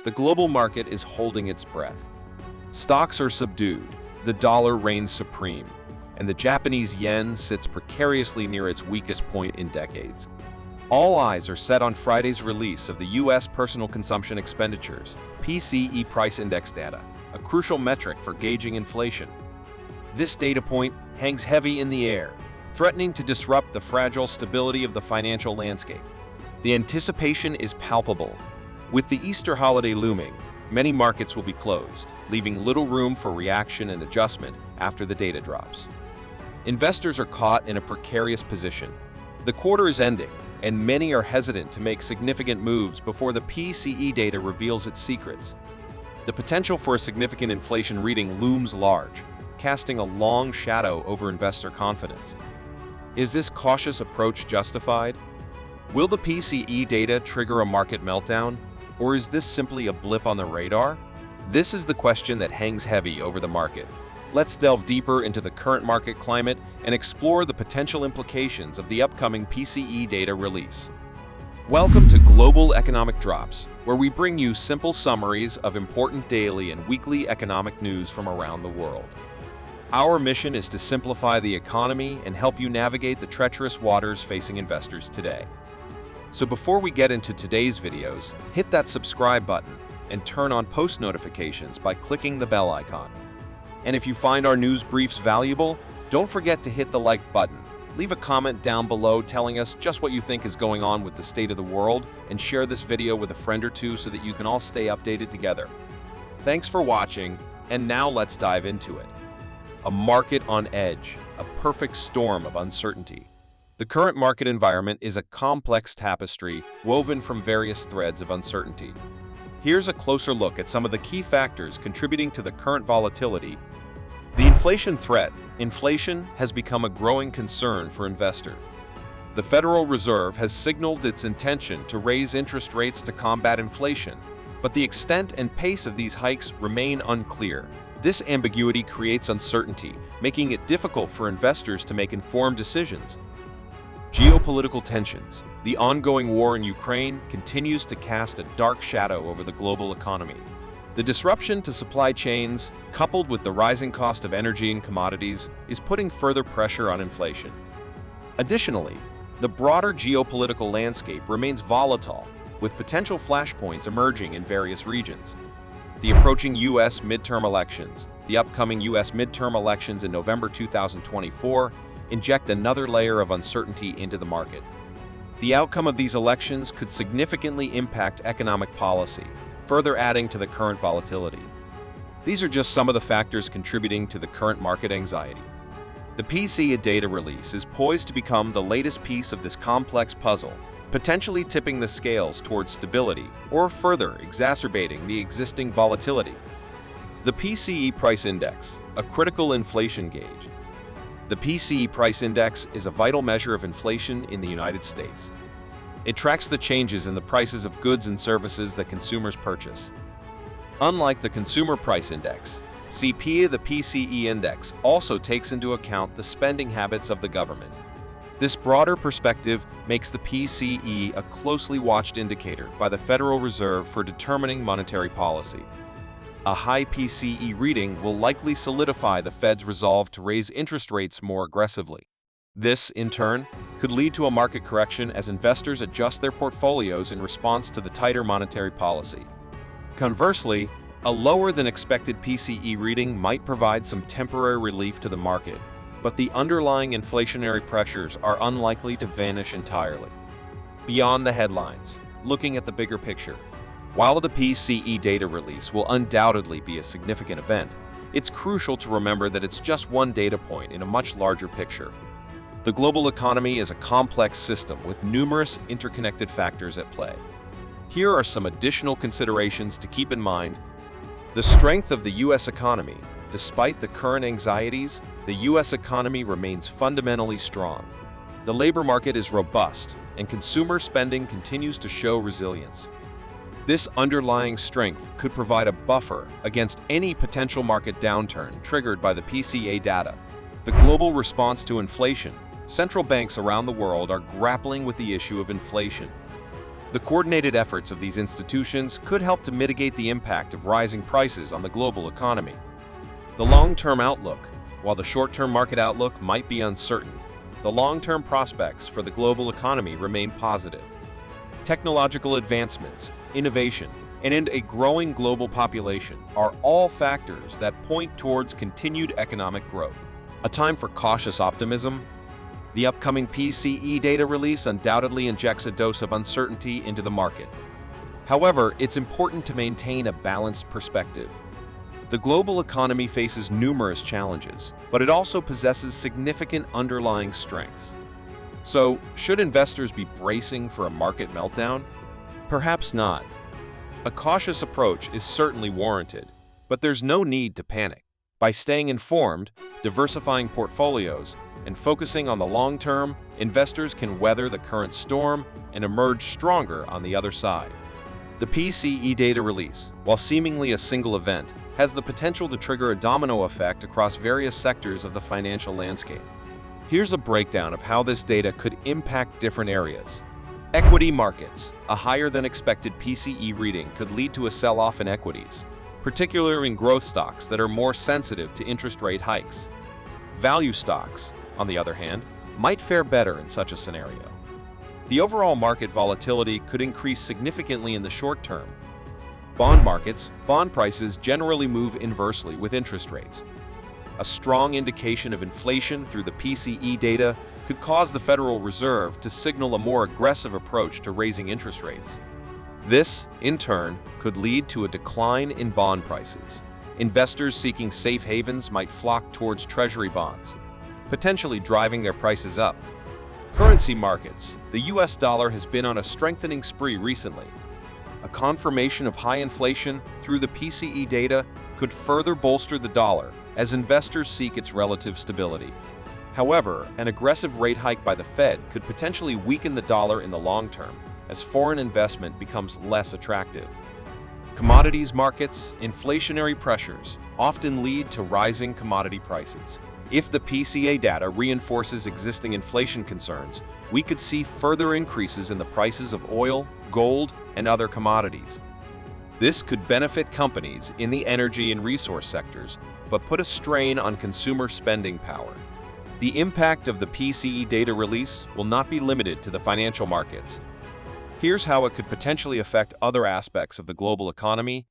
the global market is holding its breath. Stocks are subdued, the dollar reigns supreme, and the Japanese yen sits precariously near its weakest point in decades. All eyes are set on Friday's release of the US Personal Consumption Expenditures, PCE price index data, a crucial metric for gauging inflation. This data point hangs heavy in the air, threatening to disrupt the fragile stability of the financial landscape. The anticipation is palpable. With the Easter holiday looming, many markets will be closed, leaving little room for reaction and adjustment after the data drops. Investors are caught in a precarious position. The quarter is ending, and many are hesitant to make significant moves before the PCE data reveals its secrets. The potential for a significant inflation reading looms large, casting a long shadow over investor confidence. Is this cautious approach justified? Will the PCE data trigger a market meltdown, or is this simply a blip on the radar? This is the question that hangs heavy over the market. Let's delve deeper into the current market climate and explore the potential implications of the upcoming PCE data release. Welcome to Global Economic Drops, where we bring you simple summaries of important daily and weekly economic news from around the world. Our mission is to simplify the economy and help you navigate the treacherous waters facing investors today. So before we get into today's videos, hit that subscribe button and turn on post notifications by clicking the bell icon. And if you find our news briefs valuable, don't forget to hit the like button. Leave a comment down below telling us just what you think is going on with the state of the world, and share this video with a friend or two so that you can all stay updated together. Thanks for watching, and now let's dive into it. A market on edge, a perfect storm of uncertainty. The current market environment is a complex tapestry woven from various threads of uncertainty. Here's a closer look at some of the key factors contributing to the current volatility. The inflation threat. Inflation has become a growing concern for investors. The Federal Reserve has signaled its intention to raise interest rates to combat inflation, but the extent and pace of these hikes remain unclear. This ambiguity creates uncertainty, making it difficult for investors to make informed decisions. Geopolitical tensions. The ongoing war in Ukraine continues to cast a dark shadow over the global economy. The disruption to supply chains, coupled with the rising cost of energy and commodities, is putting further pressure on inflation. Additionally, the broader geopolitical landscape remains volatile, with potential flashpoints emerging in various regions. The approaching U.S. midterm elections. The upcoming U.S. midterm elections in November 2024 inject another layer of uncertainty into the market. The outcome of these elections could significantly impact economic policy, further adding to the current volatility. These are just some of the factors contributing to the current market anxiety. The PCE data release is poised to become the latest piece of this complex puzzle, potentially tipping the scales towards stability or further exacerbating the existing volatility. The PCE price index, a critical inflation gauge. The PCE price index is a vital measure of inflation in the United States. It tracks the changes in the prices of goods and services that consumers purchase. Unlike the Consumer Price Index, CPI, the PCE index also takes into account the spending habits of the government. This broader perspective makes the PCE a closely watched indicator by the Federal Reserve for determining monetary policy. A high PCE reading will likely solidify the Fed's resolve to raise interest rates more aggressively. This, in turn, could lead to a market correction as investors adjust their portfolios in response to the tighter monetary policy. Conversely, a lower than expected PCE reading might provide some temporary relief to the market, but the underlying inflationary pressures are unlikely to vanish entirely. Beyond the headlines, looking at the bigger picture, while the PCE data release will undoubtedly be a significant event, it's crucial to remember that it's just one data point in a much larger picture. The global economy is a complex system with numerous interconnected factors at play. Here are some additional considerations to keep in mind. The strength of the U.S. economy. Despite the current anxieties, the U.S. economy remains fundamentally strong. The labor market is robust, and consumer spending continues to show resilience. This underlying strength could provide a buffer against any potential market downturn triggered by the PCE data. The global response to inflation. Central banks around the world are grappling with the issue of inflation. The coordinated efforts of these institutions could help to mitigate the impact of rising prices on the global economy. The long-term outlook. While the short-term market outlook might be uncertain, the long-term prospects for the global economy remain positive. Technological advancements, innovation, and a growing global population are all factors that point towards continued economic growth. A time for cautious optimism? The upcoming PCE data release undoubtedly injects a dose of uncertainty into the market. However, it's important to maintain a balanced perspective. The global economy faces numerous challenges, but it also possesses significant underlying strengths. So, should investors be bracing for a market meltdown? Perhaps not. A cautious approach is certainly warranted, but there's no need to panic. By staying informed, diversifying portfolios, and focusing on the long term, investors can weather the current storm and emerge stronger on the other side. The PCE data release, while seemingly a single event, has the potential to trigger a domino effect across various sectors of the financial landscape. Here's a breakdown of how this data could impact different areas. Equity markets. A higher than expected PCE reading could lead to a sell-off in equities, particularly in growth stocks that are more sensitive to interest rate hikes. Value stocks, on the other hand, might fare better in such a scenario. The overall market volatility could increase significantly in the short term. Bond markets. Bond prices generally move inversely with interest rates. A strong indication of inflation through the PCE data could cause the Federal Reserve to signal a more aggressive approach to raising interest rates. This, in turn, could lead to a decline in bond prices. Investors seeking safe havens might flock towards Treasury bonds, potentially driving their prices up. Currency markets. The US dollar has been on a strengthening spree recently. A confirmation of high inflation through the PCE data could further bolster the dollar as investors seek its relative stability. However, an aggressive rate hike by the Fed could potentially weaken the dollar in the long term as foreign investment becomes less attractive. Commodities markets. Inflationary pressures often lead to rising commodity prices. If the PCE data reinforces existing inflation concerns, we could see further increases in the prices of oil, gold, and other commodities. This could benefit companies in the energy and resource sectors, but put a strain on consumer spending power. The impact of the PCE data release will not be limited to the financial markets. Here's how it could potentially affect other aspects of the global economy.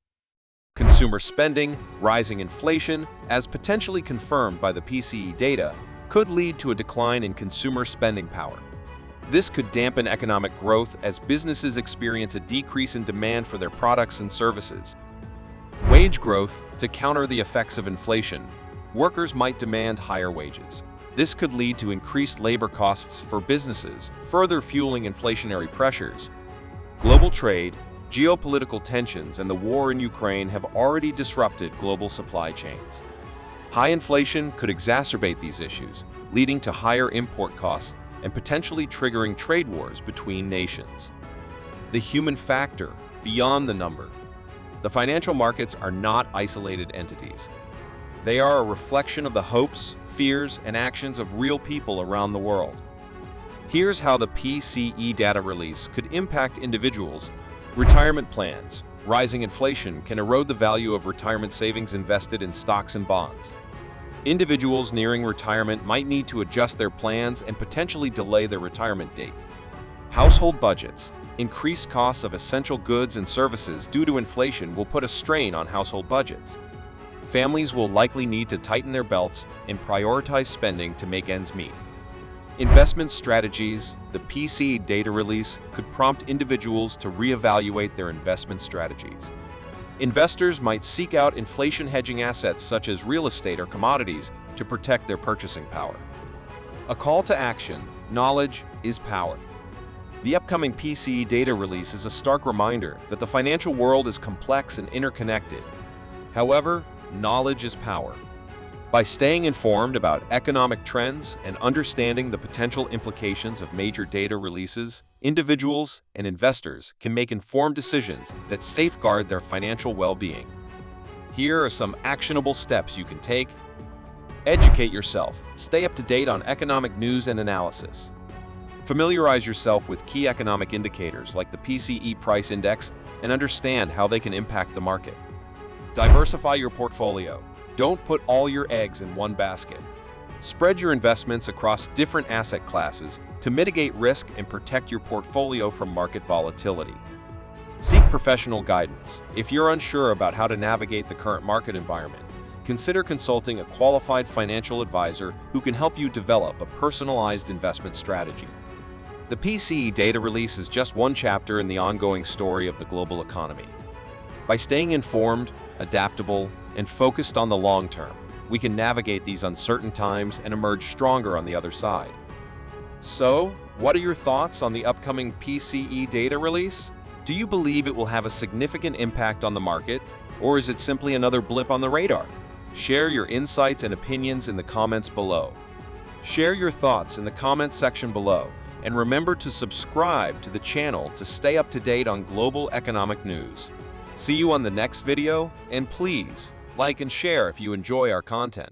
Consumer spending. Rising inflation, as potentially confirmed by the PCE data, could lead to a decline in consumer spending power. This could dampen economic growth as businesses experience a decrease in demand for their products and services. Wage growth. To counter the effects of inflation, workers might demand higher wages. This could lead to increased labor costs for businesses, further fueling inflationary pressures. Global trade. Geopolitical tensions and the war in Ukraine have already disrupted global supply chains. High inflation could exacerbate these issues, leading to higher import costs and potentially triggering trade wars between nations. The human factor, beyond the number. The financial markets are not isolated entities. They are a reflection of the hopes, fears, and actions of real people around the world. Here's how the PCE data release could impact individuals. Retirement plans. Rising inflation can erode the value of retirement savings invested in stocks and bonds. Individuals nearing retirement might need to adjust their plans and potentially delay their retirement date. Household budgets. Increased costs of essential goods and services due to inflation will put a strain on household budgets. Families will likely need to tighten their belts and prioritize spending to make ends meet. Investment strategies. The PCE data release could prompt individuals to reevaluate their investment strategies. Investors might seek out inflation hedging assets such as real estate or commodities to protect their purchasing power. A call to action. Knowledge is power. The upcoming PCE data release is a stark reminder that the financial world is complex and interconnected. However, knowledge is power. By staying informed about economic trends and understanding the potential implications of major data releases, individuals and investors can make informed decisions that safeguard their financial well-being. Here are some actionable steps you can take. Educate yourself. Stay up to date on economic news and analysis. Familiarize yourself with key economic indicators like the PCE price index and understand how they can impact the market. Diversify your portfolio. Don't put all your eggs in one basket. Spread your investments across different asset classes to mitigate risk and protect your portfolio from market volatility. Seek professional guidance. If you're unsure about how to navigate the current market environment, consider consulting a qualified financial advisor who can help you develop a personalized investment strategy. The PCE data release is just one chapter in the ongoing story of the global economy. By staying informed, adaptable, and focused on the long term, we can navigate these uncertain times and emerge stronger on the other side. So, what are your thoughts on the upcoming PCE data release? Do you believe it will have a significant impact on the market, or is it simply another blip on the radar? Share your insights and opinions in the comments below. Share your thoughts in the comments section below, and remember to subscribe to the channel to stay up to date on global economic news. See you on the next video, and please like and share if you enjoy our content.